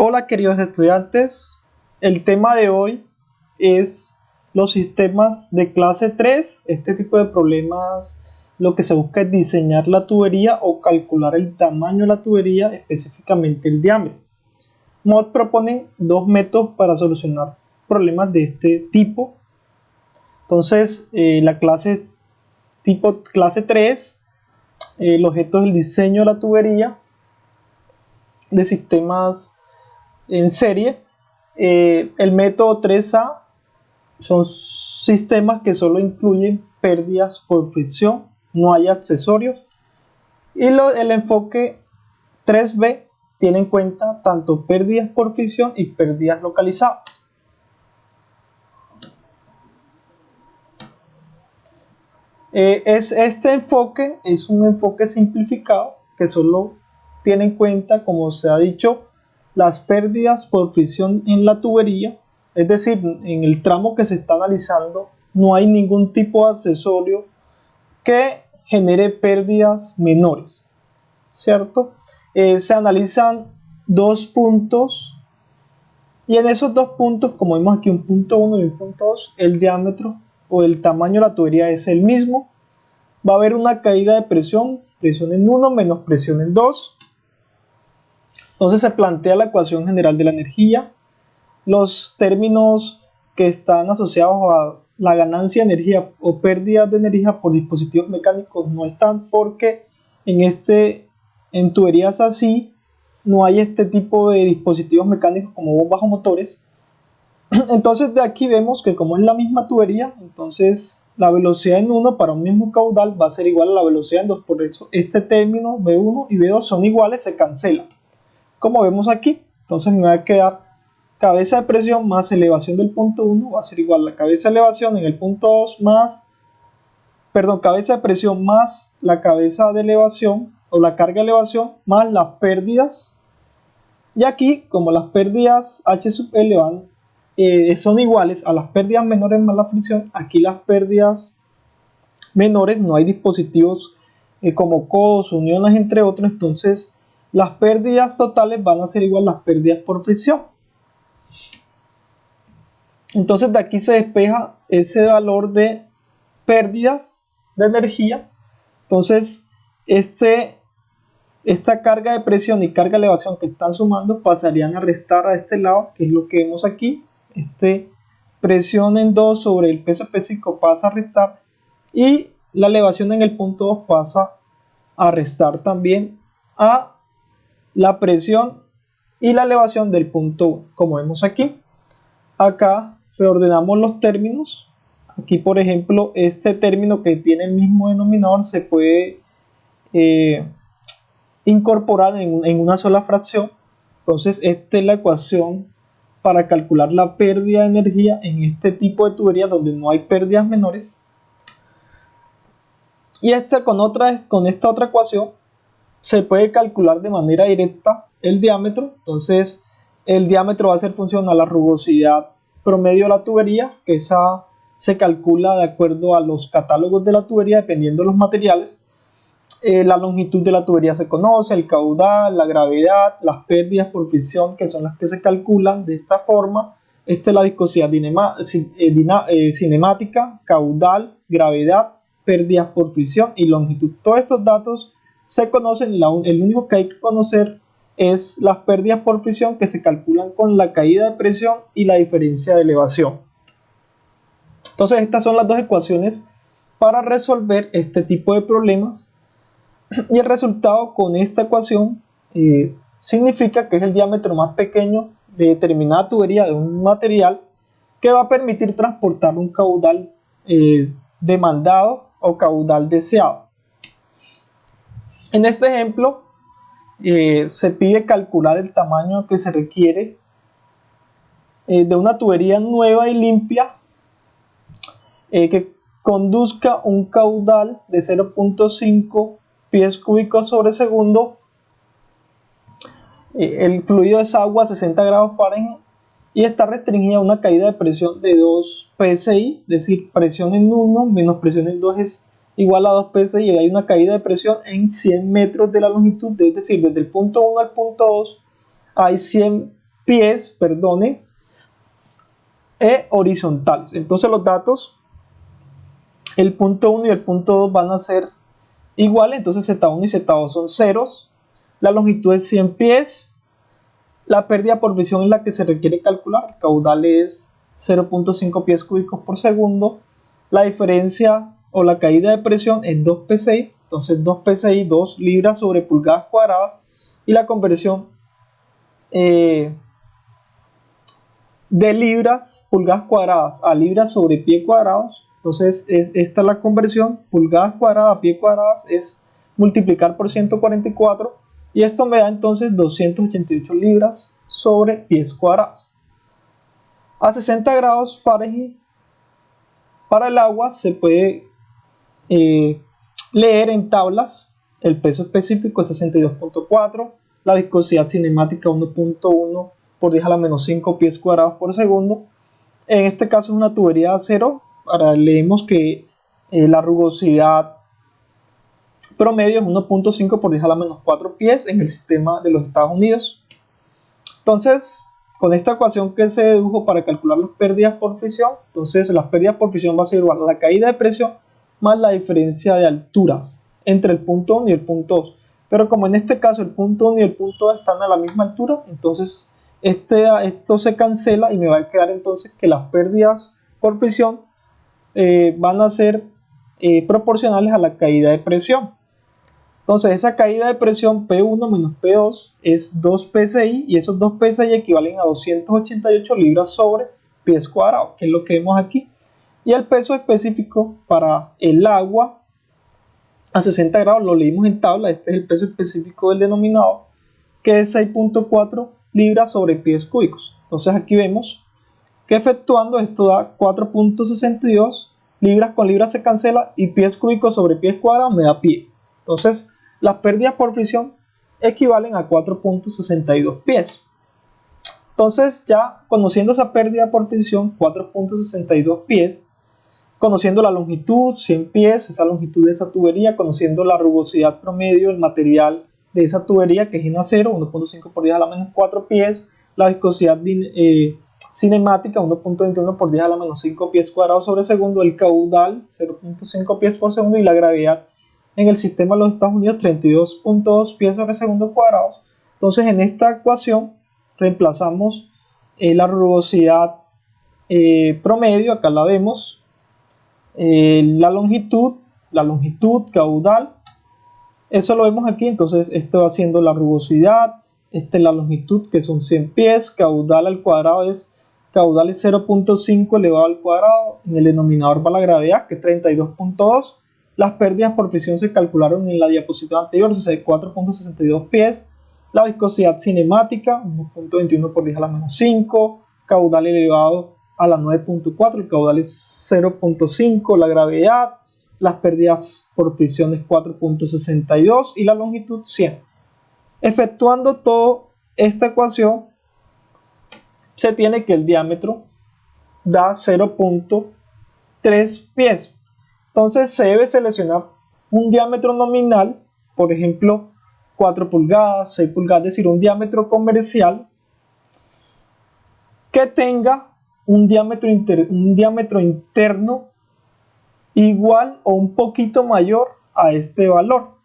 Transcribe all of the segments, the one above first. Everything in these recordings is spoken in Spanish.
Hola queridos estudiantes, el tema de hoy es los sistemas de clase 3. Este tipo de problemas lo que se busca es diseñar la tubería o calcular el tamaño de la tubería, específicamente el diámetro. MOD propone dos métodos para solucionar problemas de este tipo. Entonces, la clase tipo clase 3, el objeto es el diseño de la tubería de sistemas en serie. El método 3A son sistemas que solo incluyen pérdidas por fricción, no hay accesorios. Y el enfoque 3B tiene en cuenta tanto pérdidas por fricción y pérdidas localizadas. Este enfoque es un enfoque simplificado que solo tiene en cuenta, como se ha dicho, las pérdidas por fricción en la tubería, es decir, en el tramo que se está analizando no hay ningún tipo de accesorio que genere pérdidas menores, ¿cierto? Se analizan dos puntos y en esos dos puntos, como vemos aquí, un punto 1 y un punto 2, el diámetro o el tamaño de la tubería es el mismo. Va a haber una caída de presión en 1 menos presión en 2. Entonces se plantea la ecuación general de la energía. Los términos que están asociados a la ganancia de energía o pérdida de energía por dispositivos mecánicos no están, porque en tuberías así no hay este tipo de dispositivos mecánicos como bombas o motores. Entonces de aquí vemos que como es la misma tubería, entonces la velocidad en 1 para un mismo caudal va a ser igual a la velocidad en 2. Por eso este término B1 y B2 son iguales, se cancelan, como vemos aquí. Entonces me va a quedar cabeza de presión más elevación del punto 1 va a ser igual a la cabeza de elevación en el punto 2 más, cabeza de presión más la cabeza de elevación o la carga de elevación más las pérdidas. Y aquí, como las pérdidas H sub L son iguales a las pérdidas menores más la fricción, aquí las pérdidas menores no hay dispositivos como codos, uniones, entre otros. Entonces las pérdidas totales van a ser igual a las pérdidas por fricción. Entonces de aquí se despeja ese valor de pérdidas de energía. Entonces esta carga de presión y carga de elevación que están sumando pasarían a restar a este lado, que es lo que vemos aquí. Presión en 2 sobre el peso específico pasa a restar, y la elevación en el punto 2 pasa a restar también a la presión y la elevación del punto 1, como vemos aquí. Acá reordenamos los términos. Aquí, por ejemplo, este término que tiene el mismo denominador se puede incorporar en una sola fracción. Entonces esta es la ecuación para calcular la pérdida de energía en este tipo de tubería donde no hay pérdidas menores. Y con esta otra ecuación se puede calcular de manera directa el diámetro. Entonces el diámetro va a ser función a la rugosidad promedio de la tubería, que esa se calcula de acuerdo a los catálogos de la tubería dependiendo de los materiales. La longitud de la tubería se conoce, el caudal, la gravedad, las pérdidas por fricción, que son las que se calculan de esta forma. Esta es la viscosidad cinemática, caudal, gravedad, pérdidas por fricción y longitud. Todos estos datos se conocen. El único que hay que conocer es las pérdidas por fricción, que se calculan con la caída de presión y la diferencia de elevación. Entonces estas son las dos ecuaciones para resolver este tipo de problemas. Y el resultado con esta ecuación significa que es el diámetro más pequeño de determinada tubería de un material, que va a permitir transportar un caudal demandado o caudal deseado. En este ejemplo se pide calcular el tamaño que se requiere de una tubería nueva y limpia que conduzca un caudal de 0.5 pies cúbicos sobre segundo. El fluido es agua a 60 grados Fahrenheit y está restringida a una caída de presión de 2 psi, es decir, presión en 1 menos presión en 2 es igual a 2 psi, y hay una caída de presión en 100 metros de la longitud, es decir, desde el punto 1 al punto 2 hay 100 pies, perdonen, e horizontales. Entonces los datos, el punto 1 y el punto 2 van a ser iguales, entonces Z1 y Z2 son ceros, la longitud es 100 pies, la pérdida por fricción es la que se requiere calcular, el caudal es 0.5 pies cúbicos por segundo, la diferencia o la caída de presión es 2 psi, entonces 2 psi, 2 libras sobre pulgadas cuadradas, y la conversión de libras, pulgadas cuadradas a libras sobre pie cuadrados. Entonces esta es la conversión, pulgadas cuadradas a pie cuadradas es multiplicar por 144 y esto me da entonces 288 libras sobre pies cuadrados. A 60 grados Fahrenheit para el agua se puede leer en tablas el peso específico es 62.4, la viscosidad cinemática 1.1 por 10 a la menos 5 pies cuadrados por segundo. En este caso es una tubería de acero. Ahora leemos que la rugosidad promedio es 1.5 por 10 a la menos 4 pies en el sistema de los Estados Unidos. Entonces, con esta ecuación que se dedujo para calcular las pérdidas por fricción, entonces las pérdidas por fricción va a ser igual a la caída de presión más la diferencia de altura entre el punto 1 y el punto 2. Pero como en este caso el punto 1 y el punto 2 están a la misma altura, entonces esto se cancela y me va a quedar entonces que las pérdidas por fricción van a ser proporcionales a la caída de presión. Entonces esa caída de presión P1 menos P2 es 2 psi y esos 2 psi equivalen a 288 libras sobre pies cuadrados, que es lo que vemos aquí. Y el peso específico para el agua a 60 grados lo leímos en tabla, este es el peso específico del denominador, que es 6.4 libras sobre pies cúbicos. Entonces aquí vemos que efectuando esto da 4.62 libras con libras se cancela y pies cúbicos sobre pies cuadrados me da pie. Entonces las pérdidas por fricción equivalen a 4.62 pies. Entonces ya conociendo esa pérdida por fricción 4.62 pies, conociendo la longitud 100 pies, esa longitud de esa tubería, conociendo la rugosidad promedio del material de esa tubería que es en acero 1.5 por 10 a la menos 4 pies, la viscosidad cinemática 1.21 por 10 a la menos 5 pies cuadrados sobre segundo, el caudal 0.5 pies por segundo y la gravedad en el sistema de los Estados Unidos 32.2 pies sobre segundo cuadrados. Entonces en esta ecuación reemplazamos la rugosidad promedio, acá la vemos, la longitud caudal, eso lo vemos aquí, entonces esto va siendo la rugosidad, esta es la longitud que son 100 pies, caudal al cuadrado caudal es 0.5 elevado al cuadrado, en el denominador va la gravedad que es 32.2, las pérdidas por fricción se calcularon en la diapositiva anterior, 4.62 pies, la viscosidad cinemática 1.21 por 10 a la menos 5, caudal elevado a la 9.4, el caudal es 0.5, la gravedad, las pérdidas por fricción es 4.62 y la longitud 100. Efectuando toda esta ecuación se tiene que el diámetro da 0.3 pies. Entonces se debe seleccionar un diámetro nominal, por ejemplo 4 pulgadas, 6 pulgadas, es decir, un diámetro comercial que tenga un diámetro interno igual o un poquito mayor a este valor.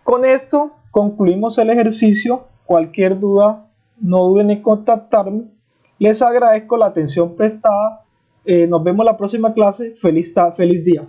Con esto concluimos el ejercicio. Cualquier duda, no duden en contactarme. Les agradezco la atención prestada. Nos vemos en la próxima clase. Feliz día.